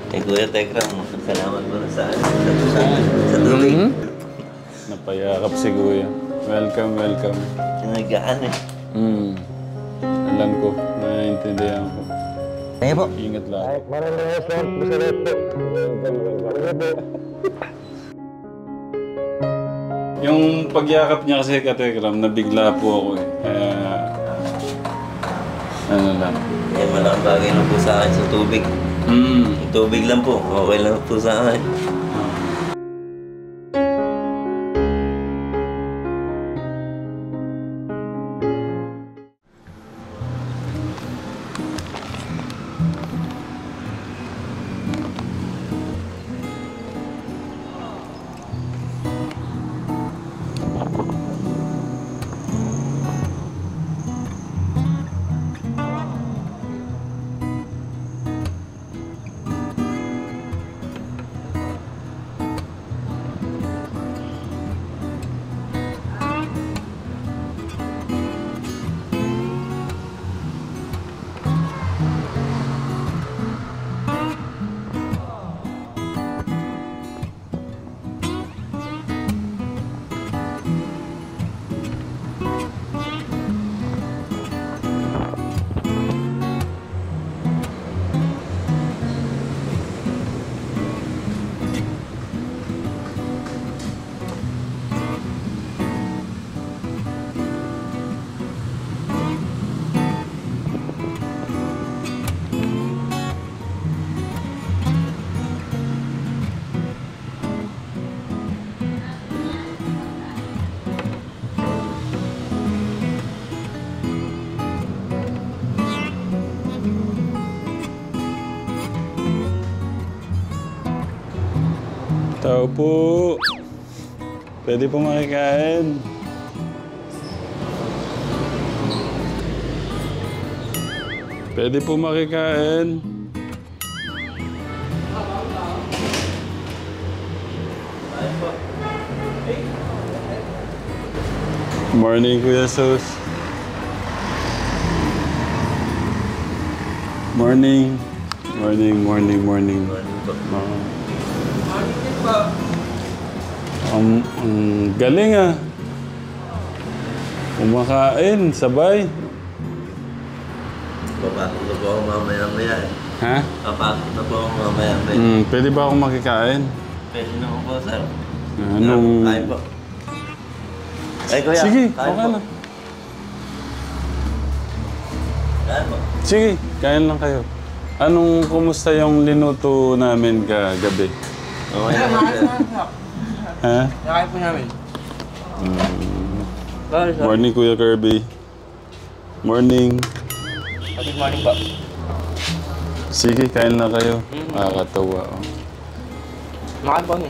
Kuya Tekram, salamat mo na sa tubig. Napayakap si Kuya. Welcome, welcome. Nagkaan eh. Alam ko, naiintindihan ko. Kaya po. Ingat lang. Yung pagyakap niya kasi Katekram, nabigla po ako eh. Kaya, ano lang. Eh, malaking bagay lang po sa akin sa tubig. Yung tubig lang po, okay lang po sa akin. Tao po. Pwede po makikain. Pwede po makikain. Morning, Kuya Sus. Morning. Morning, morning, morning. Galing ah. Kumakain, sabay. Papasok na po ako mamaya-maya eh. Ha? Papasok na po ako mamaya-maya. Pwede ba akong makikain? Pwede na po, sir. Anong... Kain po. Ay, kuya. Sige, kain okay po. lang. Kain po. Sige, kain lang kayo. Anong, kumusta yung linuto namin kagabi? Okay naman, sir. Ha? Nakain po namin. Morning, Kuya Kirby. Morning. Good morning po. Sige, kain lang kayo. Nakakatawa. Oh. Nakain po kami.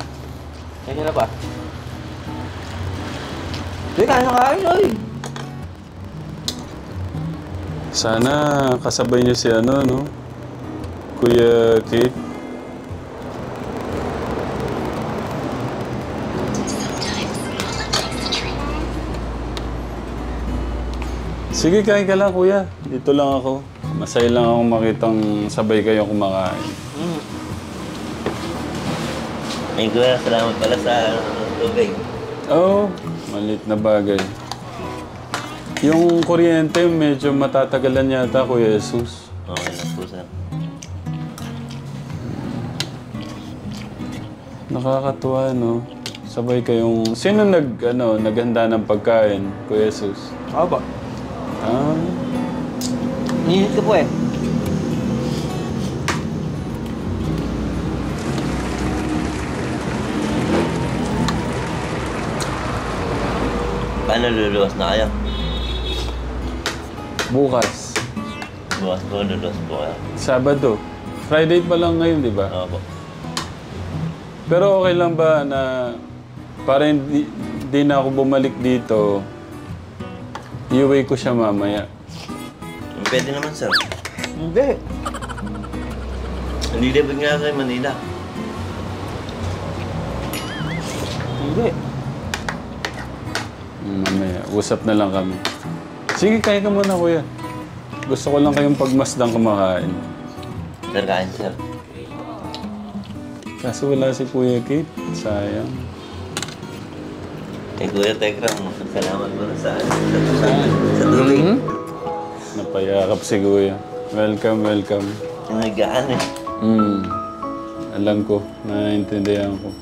Kaya na ba? Uy, kain na kain, uy! Sana kasabay niyo si ano, no? Kuya Kate. Sige, kain ka lang, Kuya. Dito lang ako. Masaya lang akong makitang sabay kayo kumakain. Ay, kuya, salamat pala sa tubig. Oo, maliit na bagay. Yung kuryente, medyo matatagalan yata, Kuya Jesus. Okay lang po, sir. Nakakatuwa, no? Sabay kayong... Sino naghanda ng pagkain, Kuya Jesus? Ako po. Ah, Ninit ko po eh. Paano luluwas na kayo? bukas. Bukas po, luluwas po kayo. Sabado. Friday pa lang ngayon, di ba? Opo. Pero okay lang ba na para hindi na ako bumalik dito, iuwi ko siya mamaya? Pwede naman, sir. Hindi. Nilibig nga kayo Manila. Hindi. Mamaya, usap na lang kami. Sige, kain ka muna, kuya. Gusto ko lang kayong pagmasdang kumakain. Sir, kain, sir. Kaso wala si Kuya Kate. Sayang. Kuya Tekram, salamat po sa Saan? sa tubig. Napayakap si Kuya. Welcome, welcome. Nagaan eh. Alam ko. Naiintindihan ko.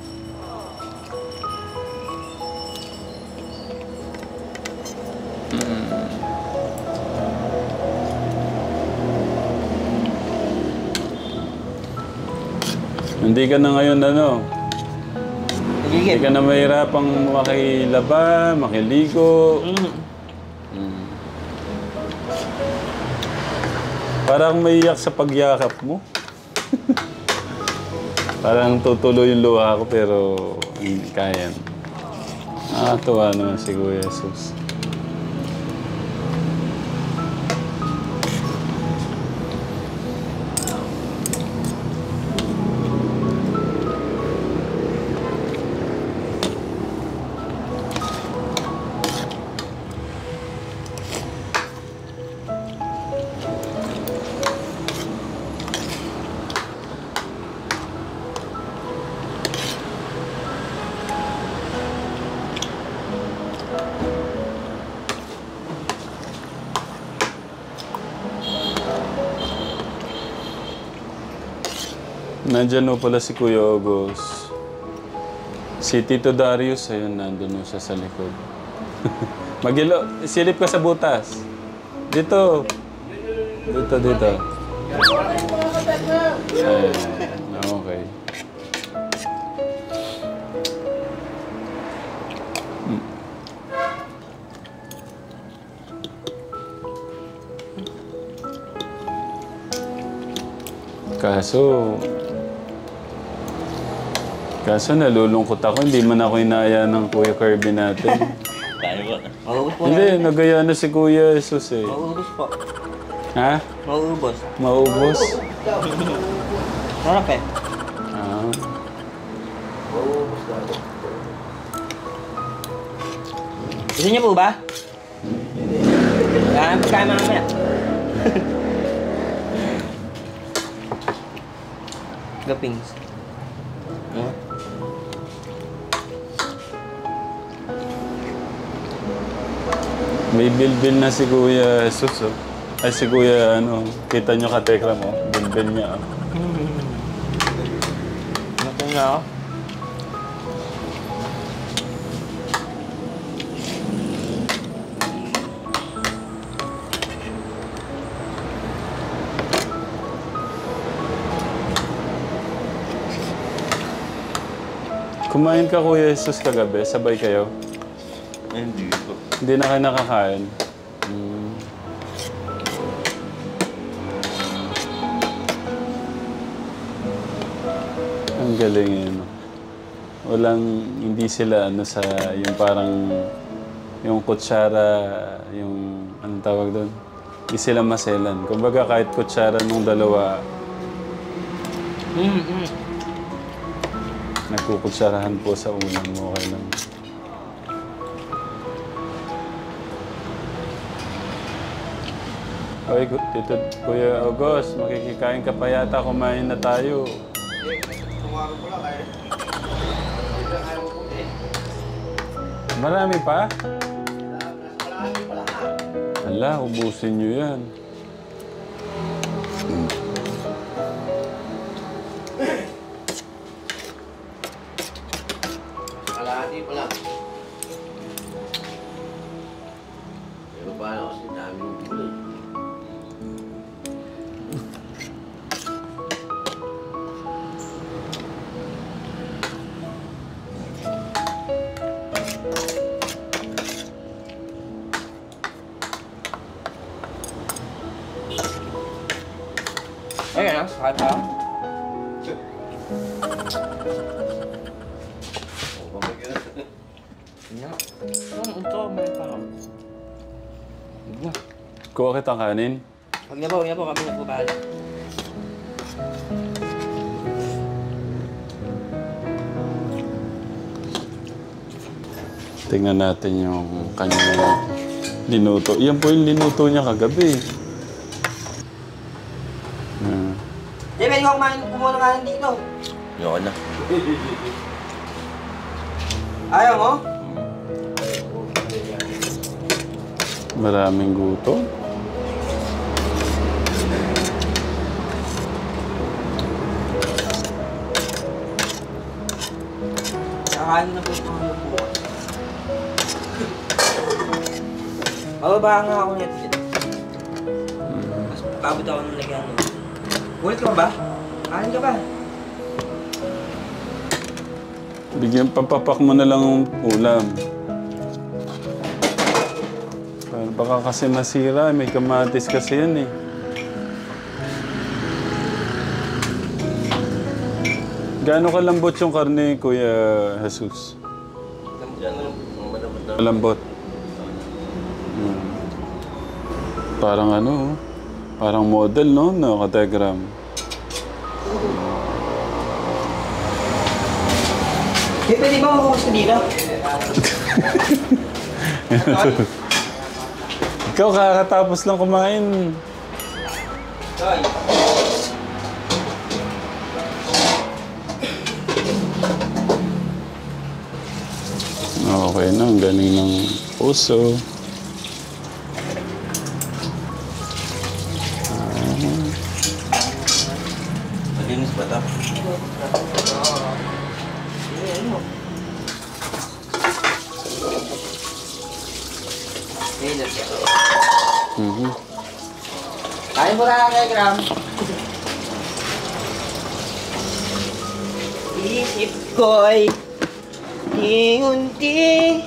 Hindi ka na ngayon hindi ka na mahirapang makilaba, makiligo. Parang maiyak sa pagyakap mo. Parang tutuloy yung luha ko pero hindi kaya. Nakakatuwa naman si Kuya Jesus. Nandyan pala si Kuya August. Si Tito Darius, ayun, nandun siya sa likod. Silip ka sa butas. Dito. Dito. Okay. Kaso nalulungkot ako, hindi man ako inaaya ng Kuya Kirby natin. Kaya po. Maubos po Hindi, nagaya na si Kuya Jesus eh. Maubos po. Ha? Maubos. Maubos? Sarap eh. Ah. Gusto niyo po ba? Kaya mamaya. Gapings. May bilbil na si Kuya Jesus oh. Ay si Kuya kita nyo katekra mo, bilbil niya oh. Natin na ako. Kumain ka Kuya Jesus kagabi, sabay kayo? Hindi po. Hindi na kayo nakakain? Ang galing yun. Hindi sila sa, yung parang, yung kutsara, yung, anong tawag doon? Hindi sila maselan. Kumbaga kahit kutsara nung dalawa, nagkukutsarahan po sa ulam mo, okay lang. Oy, Tito Kuya August, makikikain ka pa yata, kumain na tayo. Marami pa? Hala, ubusin nyo yan. Kalahati pa lang. Pero paano kasi dami ng gulay? Ayan, sakit pa. Ito, may pa. Kuha kitang kanin. Huwag na po, kami na po bahala. Tingnan natin yung kanyang linuto. Yan po yung linuto niya kagabi. Di, pwede ko kumain kumuha ng kanin dito. Ayoko na. Ayaw mo? Maraming gutom. Kakain na po ito ng bukas. Bababa nga ako nito. Mas pabot ako ng lagyan. Ulit ka ba? Kain ka ba? Bigyan, papapak mo na lang ang ulam. Baka kasi masira, may kamatis kasi yan eh. Gaano kalambot yung karne, Kuya Jesus? Malambot. Parang ano, parang model, no? Naka-diagram. Pwede ba makuha sa dito? Ikaw, kakatapos lang kumain. Toy. Okay na, ang galing ng puso. Malinis ba ito? Kain mo na kay Gram. Isip ko'y unti-unti.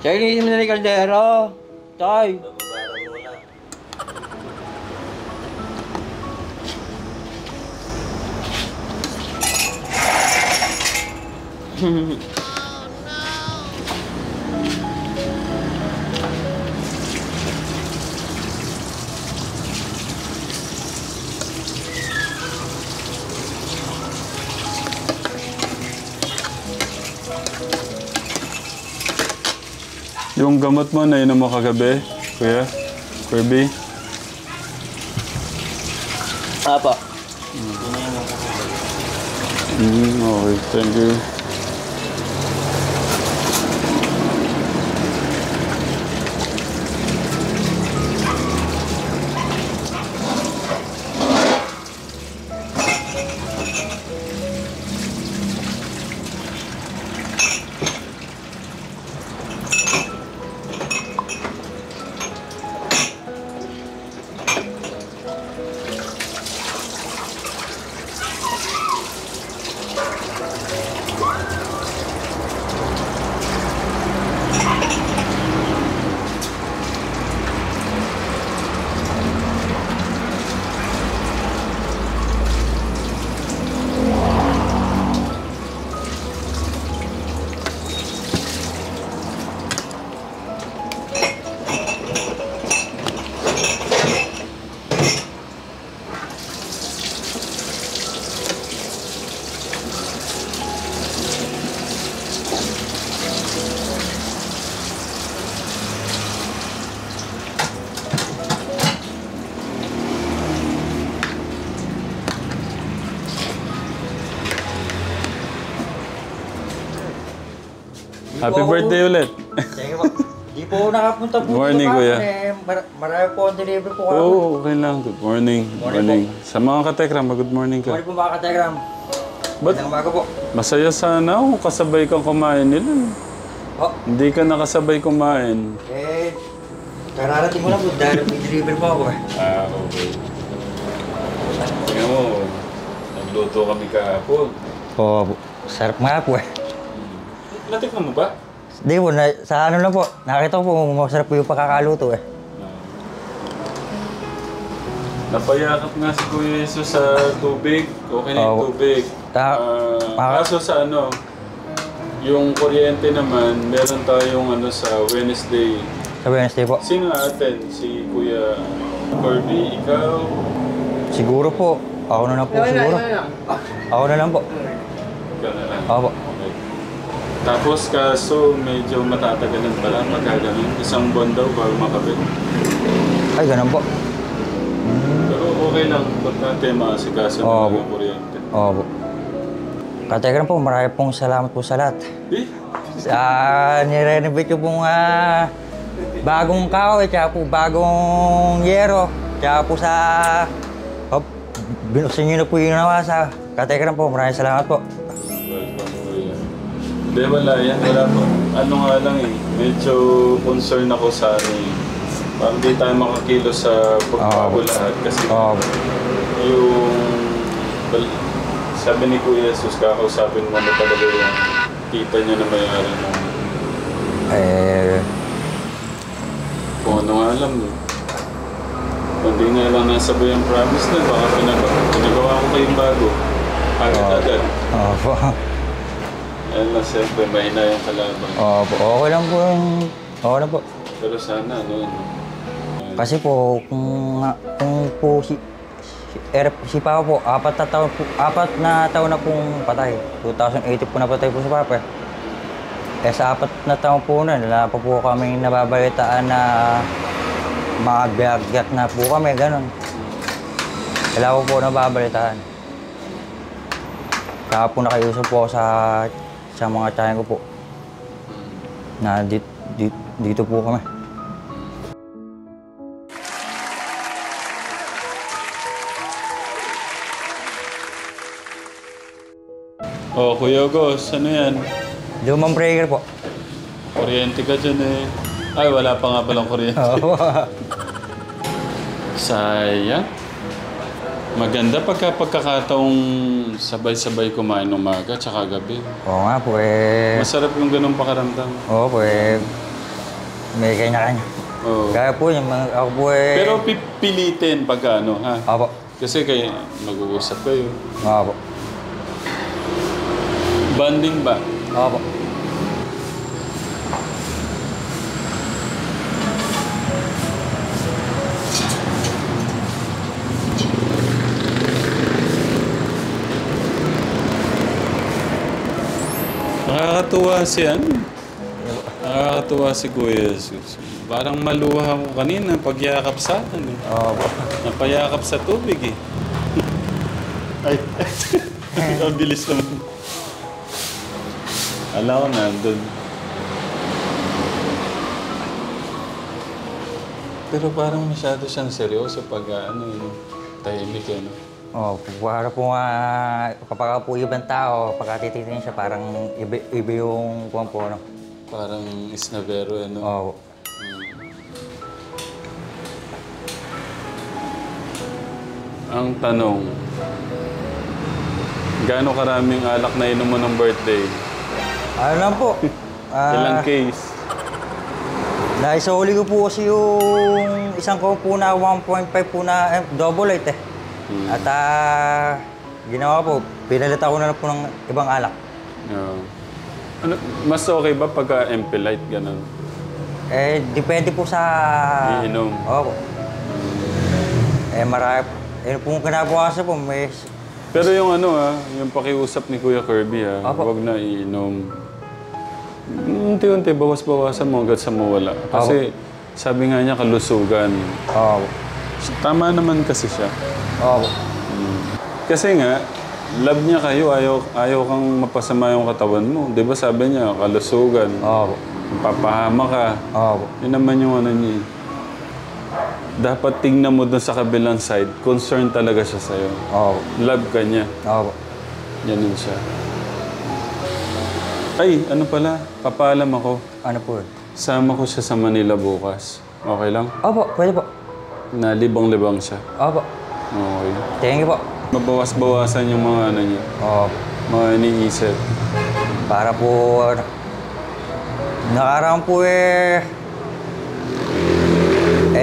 Chinese mo na yung kaldero. Tay. Yung gamot mo na inom mo kagabi, Kuya? Kirby? Apa. Okay, thank you. Happy birthday ulit. Thank you po. Di po ako nakapunta po. Morning, dito, Kuya. Marami po ang delivery po ako. Oo, okay lang. Good morning. Morning. Sa mga katekram, good morning ka. Morning po mga kategram. Ba't Magandang umaga po. masaya sana kung kasabay kang kumain nila. Oh, Hindi ka nakasabay kumain. kararating ko lang po dahil may deliver po ako eh. Okay. Tingnan mo, nagluto kami kahapon. Oo po. Sarap nga po eh. Natikman mo ba? Hindi po, sa ano lang po. Nakita ko po, masarap po yung pagkakaluto eh. Napayakap nga si Kuya Jesus sa tubig. Okay na yung Oo. tubig. Kaso sa ano, yung kuryente naman, meron tayong ano sa Wednesday. Sa Wednesday po. Sino attend? Si Kuya Kirby, ikaw? Siguro po. Ako na lang po siguro. Ako na lang po. Ikaw na lang. Ako po. Okay. Tapos kaso medyo matatagalan pala magkaganon. Isang buwan daw bago makabit. Ay, ganun po. Pero okay lang. Importante maasikaso Oo, na yung kuryente. Oo po. Katekram po, marami pong salamat po sa lahat. Eh? Nire-renovate ko pong bagong kahoy, tsaka po bagong yero, tsaka po sa binuksan nyo na po yung nawasa. Katekram po, maraming salamat po. Welcome, Kuya. Hindi, wala yan. Wala po. Ano nga lang eh. Medyo concern ako sa ano eh. Parang di tayo makakilos sa pagbago lahat. Kasi yung... Sabi ni Kuya Jesus, kakausapin mo na talaga yung kita niya na may-ari mo. Kung ano nga alam mo. Kung di nga lang nasabay ang promise na, baka pinagawa ko kayong bago. Agad-agad. Opo. Ayun lang, siyempre, mahina yung kalaban. Opo, okay lang po yung... Okay lang po. Pero sana, ano. Kasi po, kung po si Papa po, 4 na taon na pong patay. 2018 po napatay po si Papa. Sa 4 na taon po na, wala pa po kami nababalitaan na mabiyagyat na po kami, ganun. Wala po nababalitaan. Kaya po nakiusap po ako sa mga tiyahin ko po. Na dito po kami. Oh, Kuya Gos, ano yan? Lumang breaker po. Kuryente ka dyan eh. Ay, wala pa nga palang kuryente. Sayang. Maganda pagkakataong sabay-sabay kumain umaga tsaka gabi. Oo nga po eh. Masarap yung ganung pakaramdam. Oo po eh. May kanya-kanya. Oo. Kaya po yung mga ako po eh. Pero pipilitin pagka ano, ha? Opo. Kasi kayo, mag-uusap kayo. Opo. Banding ba? Opo. Nakakatuwa si ano? Nakakatuwa si Kuya Jesus. Parang maluha ko kanina pagyakap sa akin eh. Opo. Napayakap sa tubig eh. Ay, ang bilis naman. Alam ko nandun. Pero parang masyado siyang seryoso pag tahimik eh, no? Opo. Para po nga, kapag po ibang tao, pagka tititingin siya, parang iba yung kuwan po, no? Parang isnavero eh, no? Opo. Ang tanong, gaano karaming alak na inom mo ng birthday? Ano lang po? Ilang case? Naisahuli ko po kasi yung isang ko po na 1.5 po na double light eh. At ginawa po, pinalit ako na lang po ng ibang alak. Yeah. Ano, mas okay ba pagka MP light, gano'n? Depende po sa... Iinom. Opo. Marami. Kung kinabukasan po, may... Pero yung yung pakiusap ni Kuya Kirby Opo. huwag na iinom. Unti-unti, bawas-bawasan mo hanggat sa mawala. Kasi sabi nga niya, kalusugan. Opo. Tama naman kasi siya. Opo. Kasi nga, love niya kayo, ayaw kang mapasama yung katawan mo. Di ba sabi niya, kalusugan. Opo. Papahama ka. Opo. Yun naman yung niya. Dapat tingnan mo dun sa kabilang side, concern talaga siya sa'yo. Opo. Love ka niya. Opo. Ganun siya. Ay, ano pala? Papaalam ako. Ano po? Sama ko siya sa Manila bukas. Okay lang? Opo, pwede po. Nalibang-libang siya. Opo. Okay. Thank you po. Mabawas-bawasan yung mga ano niya. Opo. Mga iniisip. Para po, nakaraan po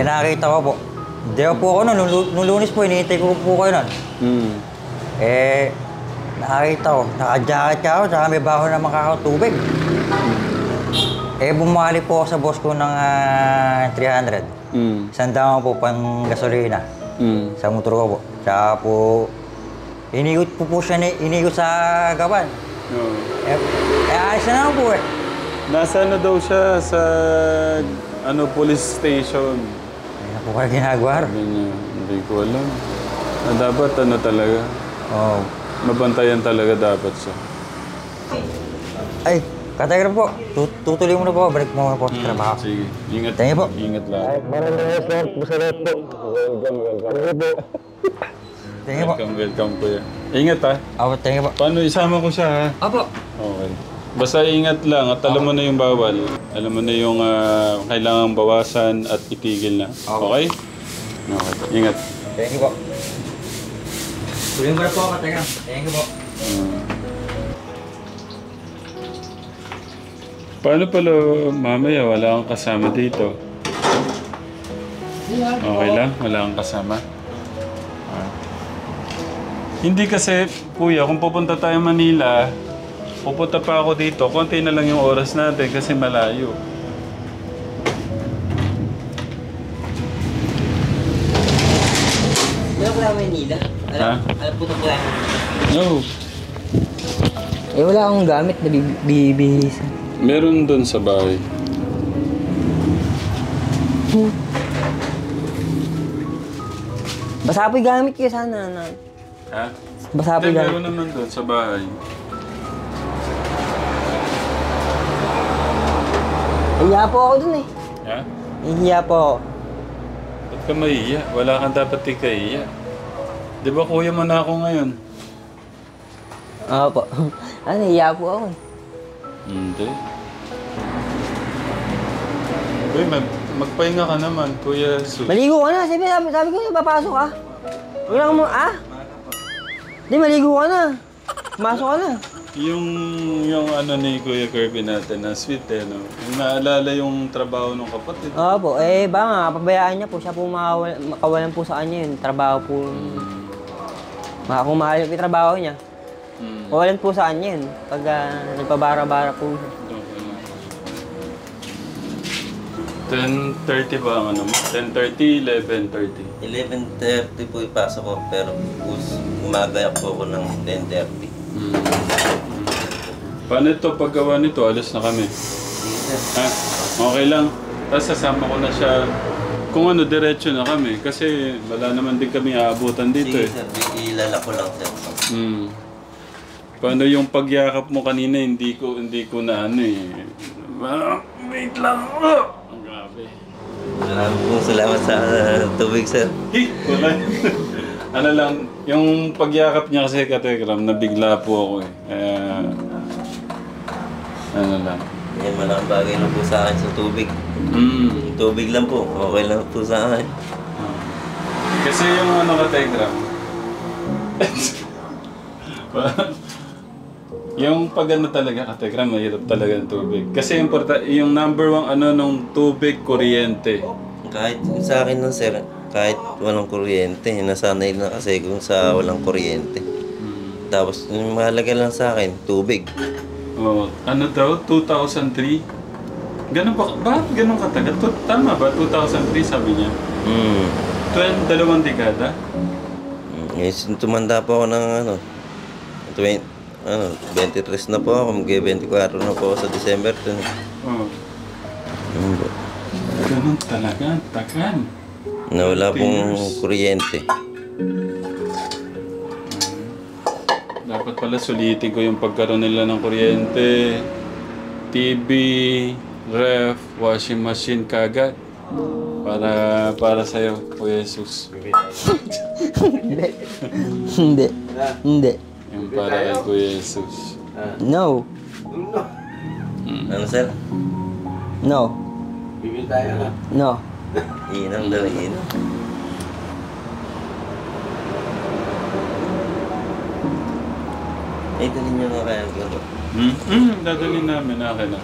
nakita ko po. Hindi po ako nun, nung Lunes po, hinihintay ko po kayo nun. Nakita ko, naka-jacket ka ako, saka may baho na makakatubig. Bumali po ako sa boss ko ng 300. Sandaan ko po pang gasolina sa motor ko po. Tsaka po, inigot po siya, inigot sa gaban. Ayos na naman po Nasa ano daw siya sa police station. Ayun po kayo ginagawa. Hindi ko alam. Dapat talaga. Oo. Mabantayan talaga dapat siya. Ay, katagal po. Tutuloy mo na po. Balik mo na po sa trabaho. Sige. Ingat. Thank you po. Ingat lang. Maraming po sa lahat po. Thank you po. Welcome kuya. Ingat ha. Opo, thank you po. Paano isama ko siya ha? Opo. Okay. Basta ingat lang at alam mo na yung bawal. Alam mo na yung kailangang bawasan at itigil na. Okay? Okay. Ingat. Thank you po. Tuloy mo na po, katagal. Thank you po. Paano pala mamaya wala kang kasama dito? Okay lang? Wala kang kasama? Hindi kasi, kuya, kung pupunta tayo Manila, pupunta pa ako dito, konti na lang yung oras natin kasi malayo. Wala po namin Manila. Ha? Alam po na po namin. No. Wala akong gamit na bibihisan. Meron doon sa bahay. Basta po'y gamit kayo sana. Ha? Basa po'y Hindi, gamit. meron naman doon sa bahay. Hiya po ako dun eh. Ha? Hiya po ako. Ba't ka mahiya? Wala kang dapat ikahiya. Di ba kuya mo na ako ngayon? Opo. Hiya po ako eh. Hindi. Uy, magpahinga ka naman, Kuya Sus. Maligo ka na. Sabi ko papasok ka. Huwag lang mo, Hindi, maligo ka na. Pumasok ka na. Yung ano ni Kuya Kirby natin, na sweet no? Yung naalala yung trabaho ng kapatid. Opo. Baka pabayaan niya po. Siya po makawalan po sa kanya yun. Trabaho po. Kung mahal yung trabaho niya. Kawalan po sa kanya yun. Pag nagpabara-bara po siya. 10:30 ba ang ano mo? 10:30, 11:30. 11:30 po ipasok ko, pero umaga po ako ng 10:30. Paano ito, paggawa nito, alas na kami. Ha? Okay lang. Tapos sasama ko na siya. Kung ano, diretso na kami. Kasi wala naman din kami aabutan dito Sige sir, ilala ko lang sir. Paano yung pagyakap mo kanina, hindi ko na ano eh. Wait lang. Ang grabe. Maraming pong salamat sa tubig sir. Wala. Ano lang, yung pagyakap niya kasi katekram, nabigla po ako eh. Kaya, ano lang. Yan, malaking bagay lang po sa akin sa tubig. Tubig lang po, okay lang po sa akin. Kasi yung ano katekram, yung pag ano talaga katekram, mahirap talaga ang tubig. Kasi yung number one ano nung tubig, kuryente. Kahit sa akin nun sir, kahit walang kuryente, nasanay na kasi kung sa walang kuryente. Tapos yung mahalaga lang sa akin, tubig. Oh, ano daw? 2003? Ganun ba? Bakit ganun katagal? Tama ba? 2003 sabi niya? 2 dekada? Tumanda po ako ng 23 na po ako, mag-24 na po ako sa December. Oh. Ganun talaga, tagal. Na wala pong kuryente. Dapat pala sulitin ko yung pagkaroon nila ng kuryente, TV, ref, washing machine kagad. Para sa'yo, Kuya Jesus. Hindi. Yung para kay Kuya Jesus. No. Ano, sir? No. Bibili tayo. No. Inom daw, inom. Ay, dali nyo nga kaya ko. Dadalhin namin, akin na.